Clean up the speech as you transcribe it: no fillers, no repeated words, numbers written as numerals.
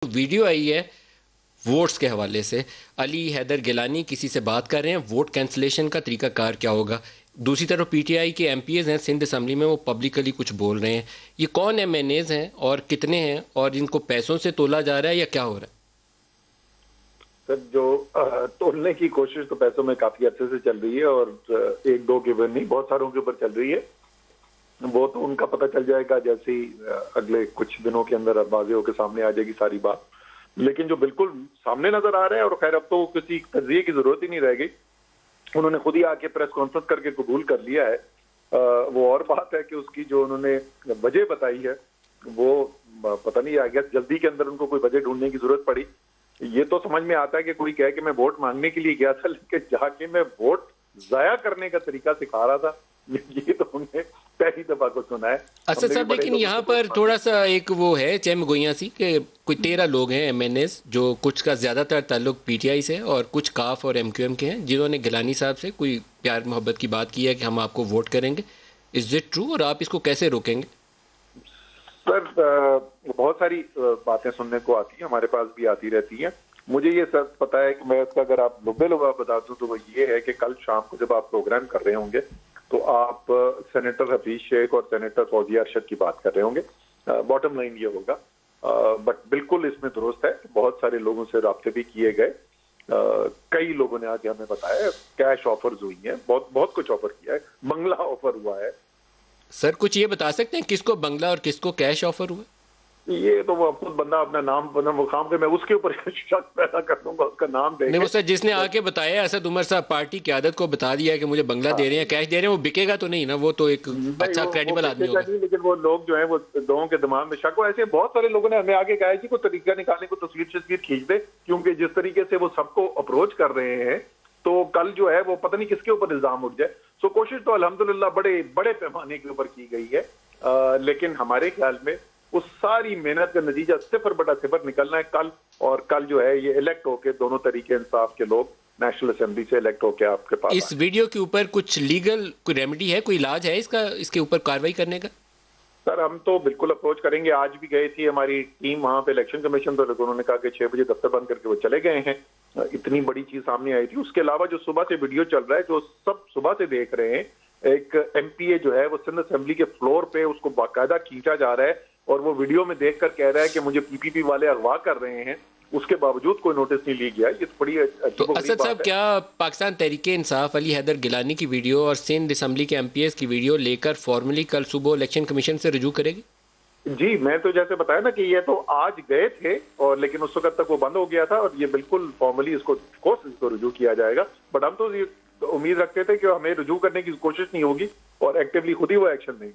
Video आई है votes के हवाले से। अली हैदर गिलानी किसी से बात कर रहे हैं, वोट कैंसलेशन का तरीकाकार क्या होगा। दूसरी तरफ पीटीआई के एमपीएस हैं सिंध असम्बली में, वो पब्लिकली कुछ बोल रहे हैं। ये कौन एमएनएज हैं और कितने हैं और इनको पैसों से तोला जा रहा है या क्या हो रहा है? सर, जो तोलने की कोशिश तो पैसों में काफी अच्छे से चल रही है और एक दो के ऊपर नहीं, बहुत सारों के ऊपर चल रही है। वो तो उनका पता चल जाएगा जैसे ही अगले कुछ दिनों के अंदर वाजे होकर सामने आ जाएगी सारी बात। लेकिन जो बिल्कुल सामने नजर आ रहा है, और खैर अब तो किसी तजरिए की जरूरत ही नहीं रह गई, उन्होंने खुद ही आके प्रेस कॉन्फ्रेंस करके कबूल कर लिया है। वो और बात है कि उसकी जो उन्होंने वजह बताई है वो पता नहीं, आ गया जल्दी के अंदर उनको कोई वजह ढूंढने की जरूरत पड़ी। ये तो समझ में आता है कि कोई कहे कि मैं वोट मांगने के लिए गया था, लेकिन जाके मैं वोट जाया करने का तरीका सिखा रहा था, ये तो हमने पहली दफा को सुना है। असद साहब, लेकिन यहाँ पर थोड़ा सा एक वो है चैम गोइयां सी कि कोई 13 लोग हैं एमएनएस, जो कुछ का ज्यादातर ताल्लुक पीटीआई से और कुछ काफ और एमक्यूएम के हैं, जिन्होंने गिलानी साहब से कोई प्यार मोहब्बत की बात की है कि हम आपको वोट करेंगे। इज इट ट्रू और आप इसको कैसे रोकेंगे? सर, बहुत सारी बातें सुनने को आती है, हमारे पास भी आती रहती है। मुझे ये सर पता है कि मैं इसका अगर आप लुबे लुबा बता दूं तो वो ये है कि कल शाम को जब आप प्रोग्राम कर रहे होंगे तो आप सेनेटर हफीज शेख और सेनेटर फौजिया अरशद की बात कर रहे होंगे। बॉटम लाइन ये होगा, बट बिल्कुल इसमें दुरुस्त है, बहुत सारे लोगों से राब्ते भी किए गए। कई लोगों ने आके हमें बताया कैश ऑफर्स हुई हैं, बहुत बहुत कुछ ऑफर किया है, बंगला ऑफर हुआ है। सर, कुछ ये बता सकते हैं किसको बंगला और किसको कैश ऑफर हुआ? ये तो वो खुद बंदा अपना नाम मुकाम पे, मैं उसके ऊपर शक पैदा कर दूंगा, उसका नाम देके। नहीं, वो सर जिसने आके बताया असद उमर साहब पार्टी क़यादत को बता दिया है कि मुझे बंगला दे रहे हैं, कैश दे रहे हैं, वो बिकेगा तो नहीं ना? वो तो एक अच्छा क्रेडिबल आदमी होगा। लेकिन वो लोग जो है वो लोगों के दिमाग में शक हो। ऐसे बहुत सारे लोगों ने हमें आगे कहा है कि कोई तरीका निकालने को तस्वीर खींच दे, क्योंकि जिस तरीके से वो सबको अप्रोच कर रहे हैं तो कल जो है वो पता नहीं किसके ऊपर इल्जाम उठ जाए। सो कोशिश तो अल्हम्दुलिल्लाह बड़े बड़े पैमाने के ऊपर की गई है, लेकिन हमारे ख्याल में उस सारी मेहनत का नतीजा 0/0 निकलना है कल। और कल जो है ये इलेक्ट होके दोनों तरीके इंसाफ के लोग नेशनल असेंबली से इलेक्ट होके आपके पास। इस वीडियो के ऊपर कुछ लीगल कोई रेमेडी है, कोई इलाज है इसका, इसके ऊपर कार्रवाई करने का? सर, हम तो बिल्कुल अप्रोच करेंगे। आज भी गई थी हमारी टीम वहां पे इलेक्शन कमीशन, तो उन्होंने कहा कि 6 बजे दफ्तर बंद करके वो चले गए हैं। इतनी बड़ी चीज सामने आई थी। उसके अलावा जो सुबह से वीडियो चल रहा है, जो सब सुबह से देख रहे हैं, एक एमपीए जो है वो सिंध असेंबली के फ्लोर पे उसको बाकायदा खींचा जा रहा है और वो वीडियो में देखकर कह रहा है कि मुझे पीपीपी वाले अगवा कर रहे हैं, उसके बावजूद कोई नोटिस नहीं लिया गया। ये बड़ी तो असद साहब, क्या पाकिस्तान तहरीके इंसाफ अली हैदर गिलानी की वीडियो और सिंध असम्बली के एमपीएस की वीडियो लेकर फॉर्मली कल सुबह इलेक्शन कमीशन से रुजू करेगी? जी, मैं तो जैसे बताया ना कि ये तो आज गए थे, और लेकिन उस वक्त तक वो बंद हो गया था, और ये बिल्कुल फॉर्मली इसको रुजू किया जाएगा। बट हम तो ये उम्मीद रखते थे कि हमें रुजू करने की कोशिश नहीं होगी और एक्टिवली खुद ही वो एक्शन लेंगे।